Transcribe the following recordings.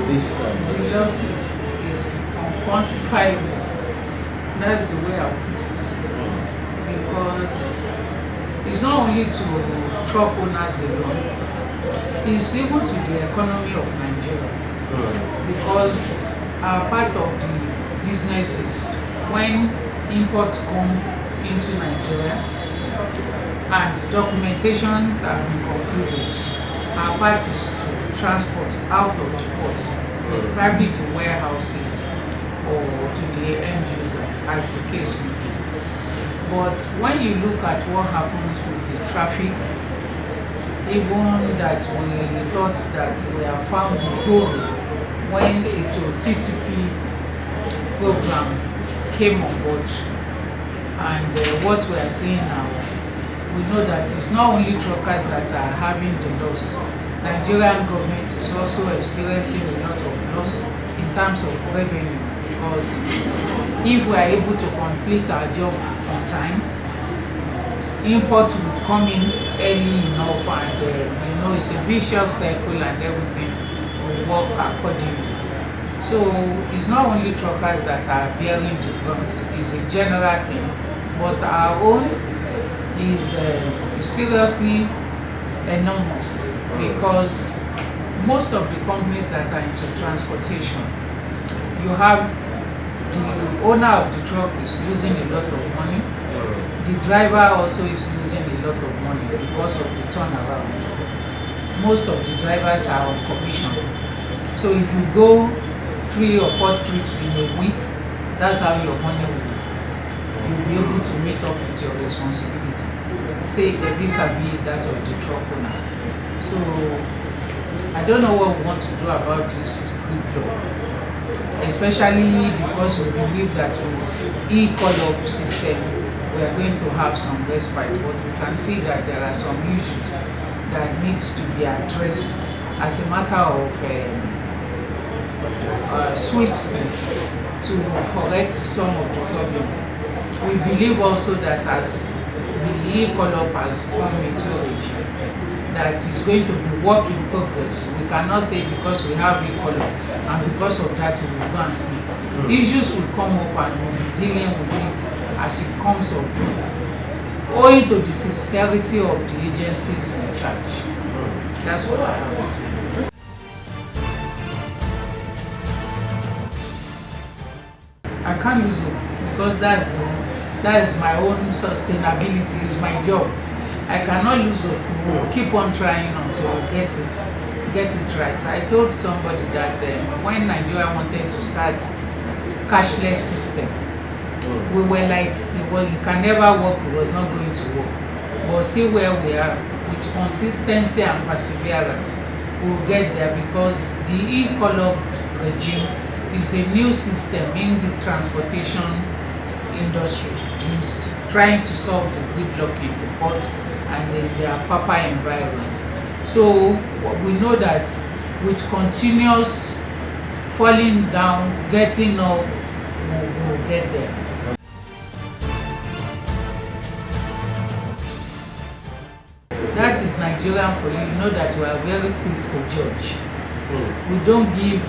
This The loss is unquantifiable. That's the way I put it. Because it's not only to truck owners alone, it's even to the economy of Nigeria. Because part of the businesses, when imports come into Nigeria and documentations have been concluded, our part is to transport out of the port, probably to warehouses or to the end user, as the case may be. But when you look at what happens with the traffic, even that we thought that we have found the hole when the TTP program came on board, and what we are seeing now, we know that it's not only truckers that are having the loss. Nigerian government is also experiencing a lot of loss in terms of revenue, because if we are able to complete our job on time, imports will come in early enough, and it's a vicious cycle, and everything will work accordingly. So it's not only truckers that are bearing the brunt, it's a general thing, but our own is seriously enormous, because most of the companies that are into transportation, you have the owner of the truck is losing a lot of money, the driver also is losing a lot of money because of the turnaround. Most of the drivers are on commission, so if you go 3 or 4 trips in a week, that's how your money you'll be able to meet up with your responsibility, say vis-a-vis that of the truck owner. So I don't know what we want to do about this gridlock, especially because we believe that with e-call-up system we are going to have some respite, but we can see that there are some issues that needs to be addressed as a matter of swiftness to correct some of the problem. We believe also that as the e-call-up has come into regime, that is going to be work in progress. We cannot say because we have e-call-up and because of that we will go and sleep. Issues will come up and we'll be dealing with it as it comes up, owing to the sincerity of the agencies in charge. That's what I have to say. I can't lose hope, because that is my own sustainability, is my job. I cannot lose hope. We'll keep on trying until we get it right. I told somebody that when Nigeria wanted to start cashless system, we were like, well, it can never work, it was not going to work. But see where we are, with consistency and perseverance, we'll get there, because the e-call-up regime is a new system in the transportation industry. It's trying to solve the gridlock in the ports and in their proper environments. So we know that with continuous falling down, getting up, we'll get there. That is Nigerian for you. You know that we are very quick to judge. We don't give.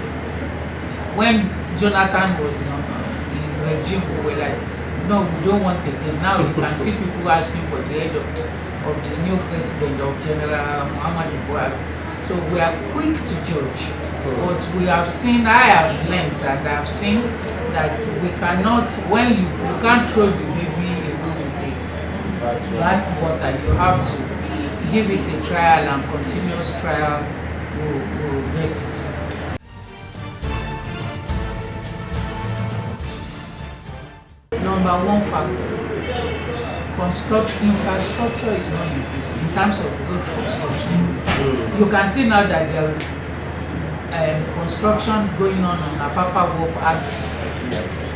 When Jonathan was in regime, we were like, no, we don't want again. Now you can see people asking for the head of the new president, of General Muhammadu Buhari. So we are quick to judge. But we have seen, I have learned and I have seen that we cannot, when you can't throw the baby away with the bathwater, you have to give it a trial, and continuous trial will get it. Number one factor, infrastructure is not in place in terms of road construction. You can see now that there is construction going on Apapa Wharf axis,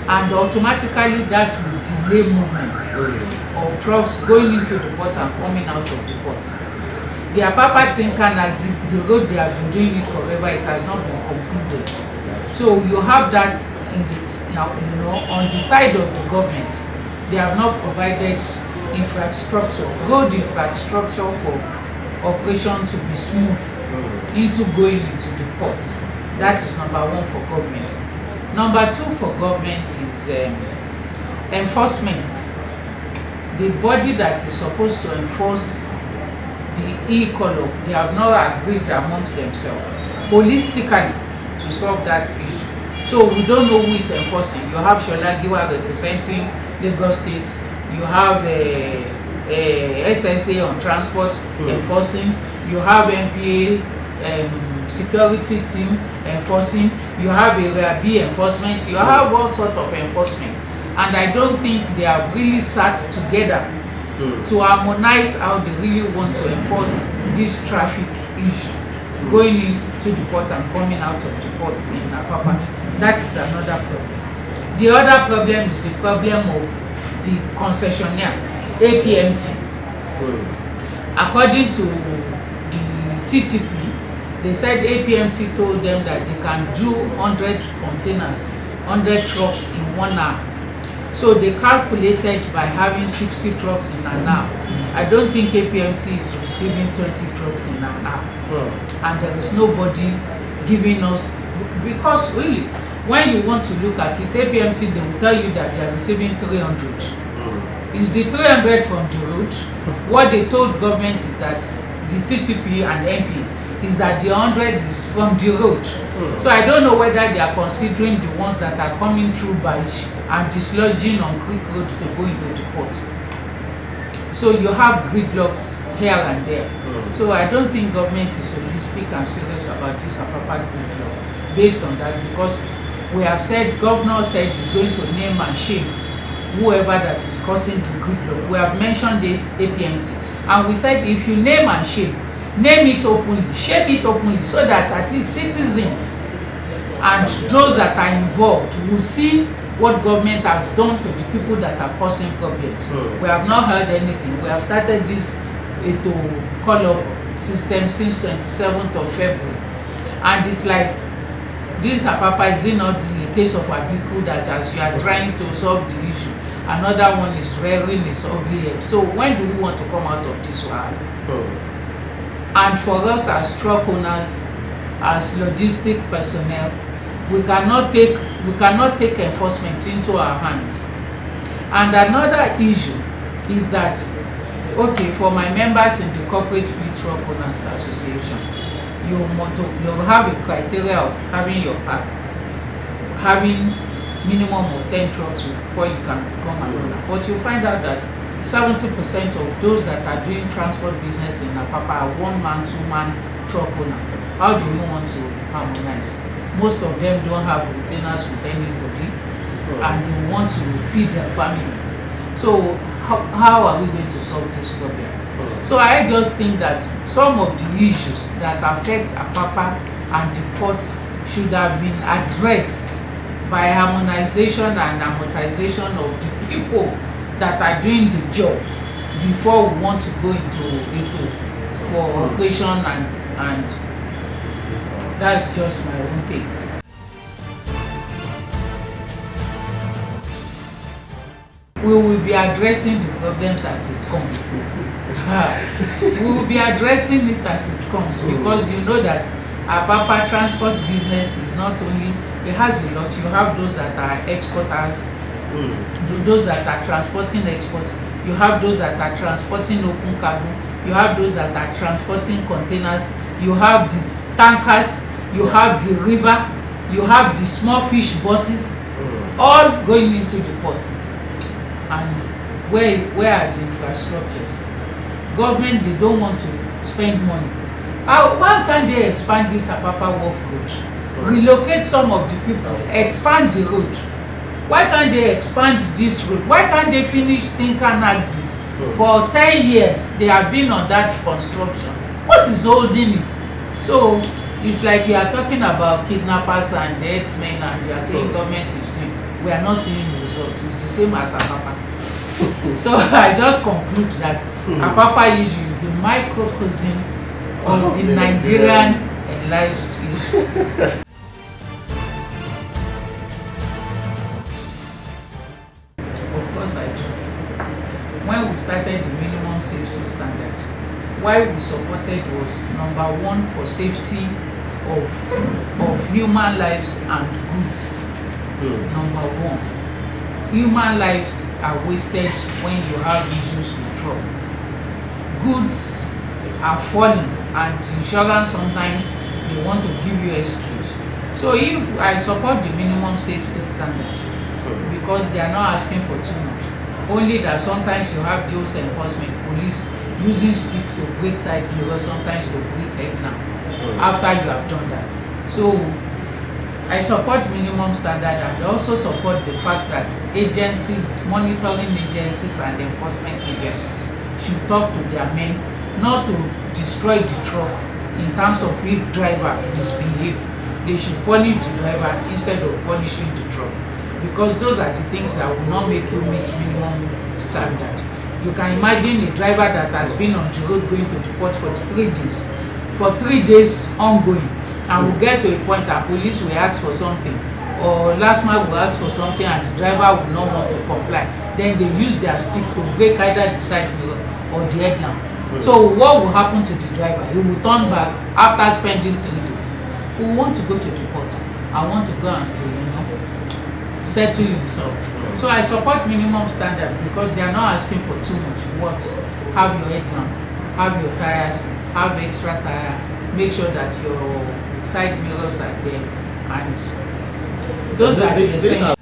and automatically that will delay movement of trucks going into the port and coming out of the port. The Apapa Tinkan axis, the road they have been doing it forever, it has not been concluded. So you have that in it now, on the side of the government, they have not provided infrastructure, road infrastructure for operation to be smooth into going into the port. That is number one for government. Number two for government is enforcement. The body that is supposed to enforce the e-color, they have not agreed amongst themselves holistically to solve that issue. So we don't know who is enforcing. You have Shola Giwa representing Lagos State. You have SSA on transport enforcing. You have MPA security team enforcing. You have Area B enforcement. You have all sort of enforcement. And I don't think they have really sat together to harmonize how they really want to enforce this traffic issue going into the port and coming out of the port in Apapa. That is another problem. The other problem is the problem of the concessionaire, APMT. According to the TTP, they said APMT told them that they can do 100 containers, 100 trucks in 1 hour. So they calculated by having 60 trucks in an hour. I don't think APMT is receiving 20 trucks in an hour. And there is nobody giving us, because really, when you want to look at it, APMT, they will tell you that they are receiving 300. Is the 300 from the road? What they told government is that the TTP and MP is that the 100 is from the road. So I don't know whether they are considering the ones that are coming through Baich and dislodging on Creek Road to go into the port. So you have gridlocks here and there. So I don't think government is holistic and serious about this Apapa gridlock based on that, because we have said, governor said he's going to name and shame whoever that is causing the gridlock. We have mentioned the APMT, and we said if you name and shame, name it openly, shame it openly, so that at least citizens and those that are involved will see what government has done to the people that are causing problems. We have not heard anything. We have started this call-up system since 27th of February. And it's like, this Apapa is not the case of Abiku that as you are trying to solve the issue, another one is rearing its ugly head. So when do we want to come out of this one? And for us as truck owners, as logistic personnel, we cannot take enforcement into our hands. And another issue is that, okay, for my members in the Corporate Fleet Truck Owners Association, you have a criteria of having your pack, having minimum of 10 trucks before you can become an owner. But you find out that 70% of those that are doing transport business in Apapa are 1-man, 2-man truck owner. How do you want to harmonize? Most of them don't have retainers with anybody, and they want to feed their families. So how are we going to solve this problem? So I just think that some of the issues that affect Apapa and the port should have been addressed by harmonization and amortization of the people that are doing the job before we want to go into it for operation, and that's just my own take. We will be addressing the problems as it comes. We will be addressing it as it comes, because you know that Apapa transport business is not only, it has a lot. You have those that are exporters, those that are transporting export, you have those that are transporting open cargo, you have those that are transporting containers, you have the tankers, you have the river, you have the small fish buses, all going into the port. And where are the infrastructures? Government, they don't want to spend money. Why can't they expand this Apapa Wharf Road? Relocate some of the people, expand the road. Why can't they expand this road? Why can't they finish Tinkan axis? For 10 years, they have been on that construction. What is holding it? So it's like you are talking about kidnappers and the X-men, and you are saying government is doing. We are not seeing the results. It's the same as Apapa. So I just conclude that Apapa issue is the microcosm of the Nigerian enlarged issue. Of course I do. When we started the minimum safety standard, why we supported was number one, for safety of human lives and goods. Number one, human lives are wasted when you have issues with truck. Goods are falling, and insurance sometimes they want to give you excuse. So if I support the minimum safety standard, because they are not asking for too much, only that sometimes you have those enforcement police using stick to break side mirror, sometimes to break headlamp after you have done that. So I support minimum standard, and also support the fact that agencies, monitoring agencies and enforcement agencies should talk to their men not to destroy the truck. In terms of if driver misbehave, they should punish the driver instead of punishing the truck, because those are the things that will not make you meet minimum standard. You can imagine a driver that has been on the road going to the port for 3 days, ongoing, and will get to a point that police will ask for something, or last mile will ask for something, and the driver will not want to comply. Then they use their stick to break either the side mirror or the headlamp. So what will happen to the driver? He will turn back after spending 3 days. He will want to go to the port. I want to go and settle himself. So I support minimum standard, because they are not asking for too much. What? Have your headlamp, have your tires, have extra tire, make sure that your side mirrors are there, and those are the essentials.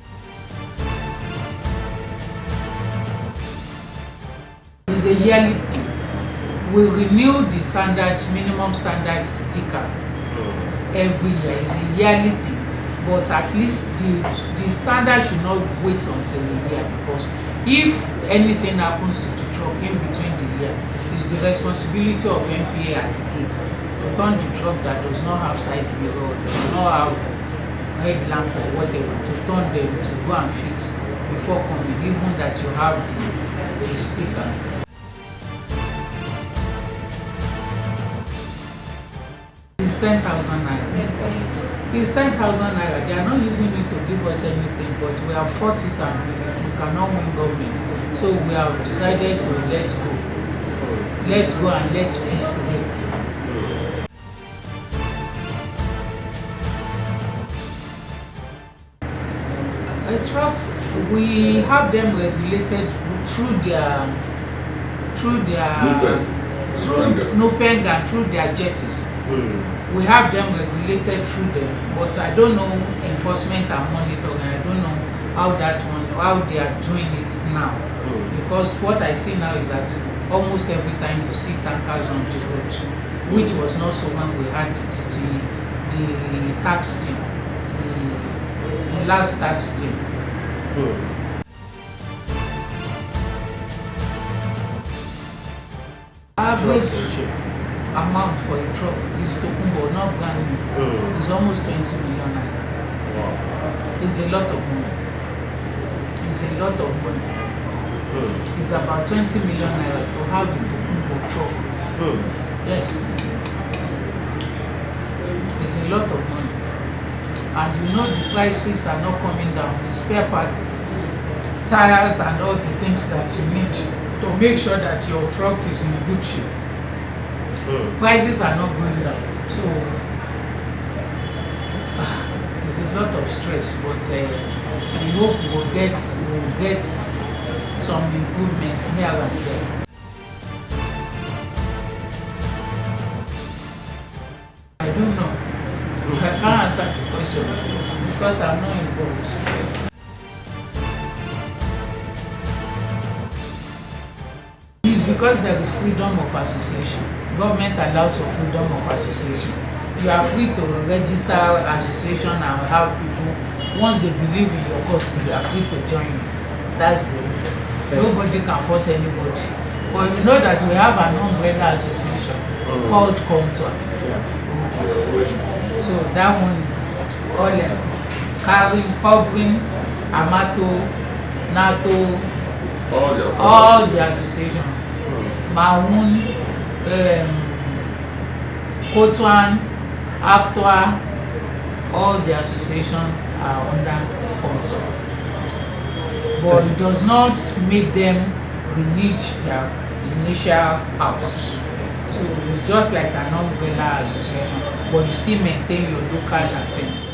It's a yearly thing. We renew the minimum standard sticker every year. It's a yearly thing, but at least the standard should not wait until a year, because if anything happens to the truck in between the year, it's the responsibility of MPA at the gate to turn the truck that does not have side mirror, does not have headlamp or whatever, to turn them to go and fix before coming, even that you have the sticker. It's 10,000 naira. It's 10,000 naira. They are not using it to give us anything, but we have fought it and we cannot win government. So we have decided to let go. Let go and let peace reign. Trucks, we have them regulated through NOPEG and through their jetties. We have them regulated through them, but I don't know enforcement and monitoring. I don't know how they are doing it now, because what I see now is that almost every time you see tankers on the road, which was not so when we had the tax team, the last tax team. Average amount for a truck is Tokumbo, not brand new. It's almost 20 million naira. Wow. It's a lot of money. It's a lot of money. It's about 20 million naira to have a Tokumbo truck. Yes. It's a lot of money. And you know the prices are not coming down. The spare parts, tires and all the things that you need to make sure that your truck is in good shape. Prices are not going down. So it's a lot of stress, but we hope we'll get some improvements here and there. I don't know. I can't answer the question because I'm not involved. It's because there is freedom of association. Government allows for freedom of association. You are free to register association and have people. Once they believe in your cause, they are free to join you. That's the reason. Nobody can force anybody. But you know that we have an umbrella association called Contour. So that one is all covering Amato, NATO, all the association. Maun, Kotuan, Actua, all the association are under Contour. But it does not make them reach their initial house. So it's just like an umbrella association, but you still maintain your local license.